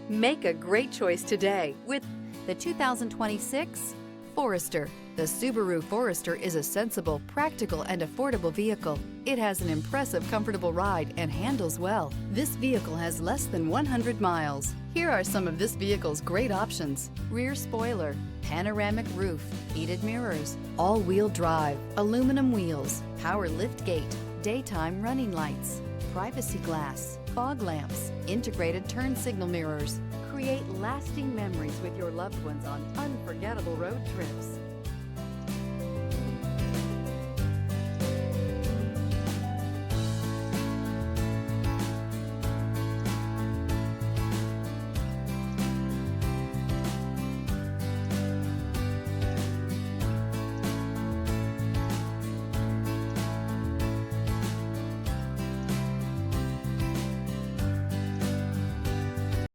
Make a great choice today with the 2026 Forester. The Subaru Forester is a sensible, practical, and affordable vehicle. It has an impressive, comfortable ride and handles well. This vehicle has less than 100 miles. Here are some of this vehicle's great options: rear spoiler, panoramic roof, heated mirrors, all-wheel drive, aluminum wheels, power lift gate, daytime running lights, privacy glass, fog lamps, integrated turn signal mirrors. Create lasting memories with your loved ones on unforgettable road trips.